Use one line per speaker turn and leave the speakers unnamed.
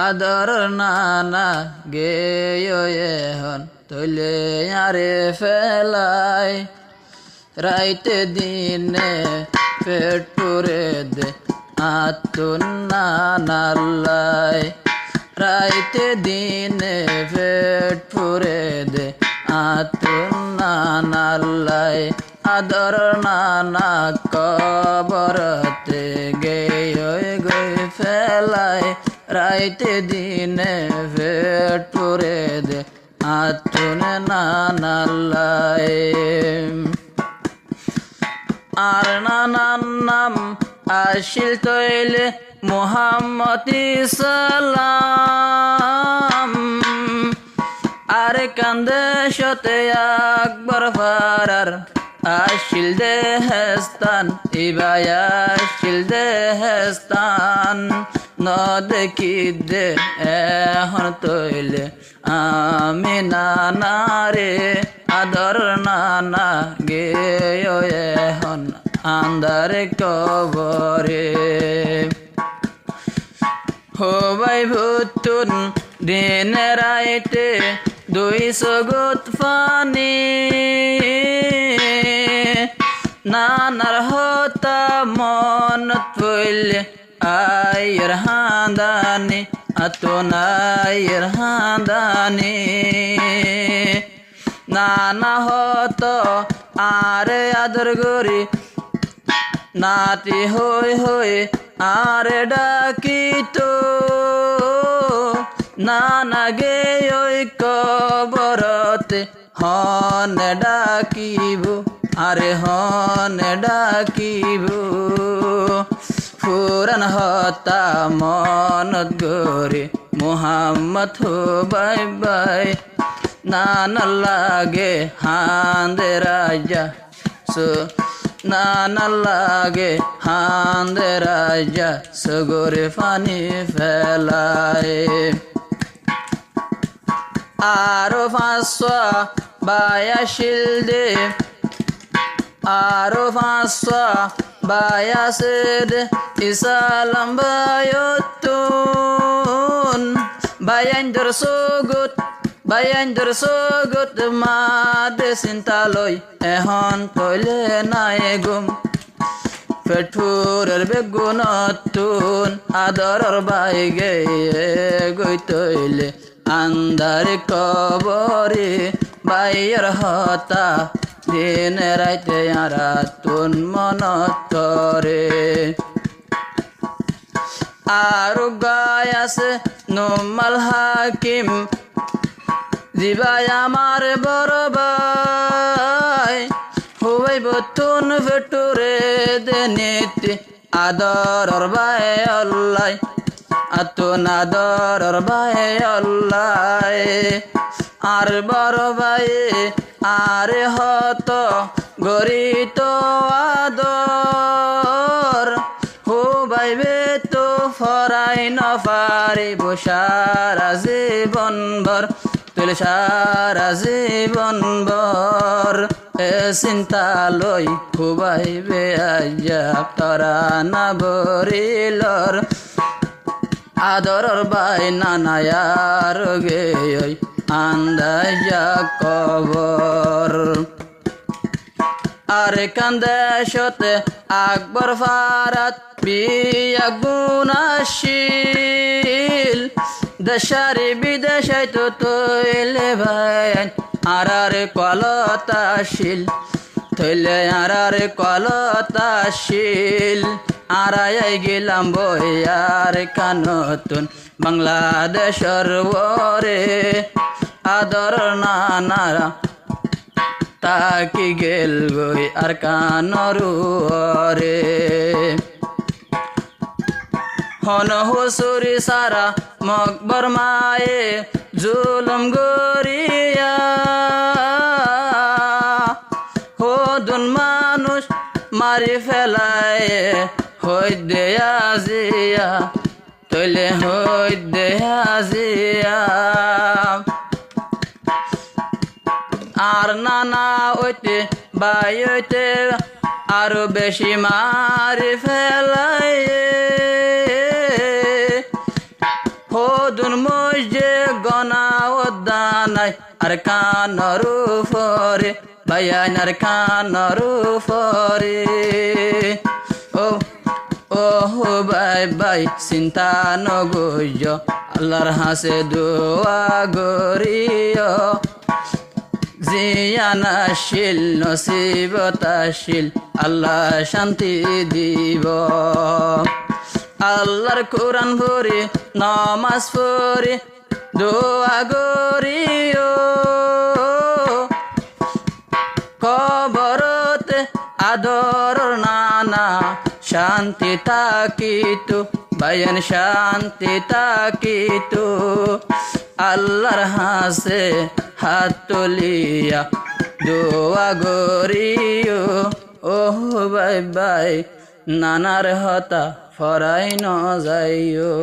আদর নানা গেয় এখন তৈলে আরে ফেলাই রাইতে দিনে পেট পুরে দে আতুন নানাল্লাই রাইতে দিনে পেট পুরে দে আতুন নানাল্লাই আদর নানা কবরতে গেয় গই ফেলাই রাইতে দিনে পেট পুরে দে আতুন নানাল্লাই আর নানার নাম আসিল তৈলে মুহাম্মদ সালাম আর কান্দে সতে আকবর ফারার আসিল দেহস্তান ইবাই আসিল দেহস্তান ন দেখি দে এখন তৈলে আমি নানা রে আদর নানা গেয় এখন আন্দার কবরে হবাই ভুতুন দিন রাইতে 200 গুত পানি নানার হতা মনত পইলে আয়ের হাঁদানি আতনায়ের হাঁদানি নানা হত আরে আদর গরি নাতি হই হই আরে ডাকিত নানা গে ওই কবরতে হন ডাকিব আরে হন ডাকিব ফুরান হতা মনত গরে মুহাম্মদ বাই বাই নানা লাগে হান্দে রাজা নানা লাগে হান্দে রাজা সগরে পানি ফেলায় আরো 582 দে আরো 582 দে ইসালাম বায়তুন বায়ান্দর সোগুত মাদে চিন্তালয় এখন তৈলে নাই গুম পেটুরের বেগুনতুন আদরর বাই গে গই তৈলে আন্দার কবরে বাইর হতা দিন রাইতে আরাতুন মনত করে আর গায় আছে নোমাল হাকিম দিবাই আমার বড় ভাই হবাই বতুন ভেটুরে দেনিতে আদরর বাই আল্লাহ আতুন আদরর বাই আল্লাহ আর বড় ভাই আরে হত গরিত আদর হবাই বে তো ফরাই নফারিব সারা জীবন ভর তুলে সারা জীবন ভর এ চিন্তা লই খুবাইবে আইয়া তরা না বরিলর আদরর বাই নানায়ার গে আন্দাজা কবর আরে কান্দেশতে আকবর ফারাত বিয়া গুনাশীল দেশারি বিদেশাই তো তৈলে ভাই আরারে কলতাশীল তৈলে আরারে কলতাশীল আরাই গেলাম বইয়ার কানতুন বাংলাদেশর ওরে আদর নানারা তাকি গেল গই আর কানরু রে হন হুসুরি সারা মকবর মায়ে জুলুম গরিয়া হদুন মানুষ মারি ফেলায় হইদে আজিয়া তৈলে হইদে আজিয়া আর নানা ওইতে বাই ওইতে আরো বেশি মারি ফেলায় হদুন নাই আর কানর উপরে বায়ান আর কানর উপরে ও ও বাই বাই চিন্তা নগজ আল্লাহর হাসে দোয়া গরিয় জিয়ানাশীল নসিবতাশীল আল্লাহ শান্তি দিব আল্লাহর কোরআন পড়ি নামাজ পড়ি দোয়া গরিও কবরতে আদর নানা শান্তি তাকিতু বায়ান শান্তি তাকিতু আল্লাহর হাসে হাত তুলিয়া দোয়া গরিও ও বাই বাই নানার হতা ফরাই ন যাইও।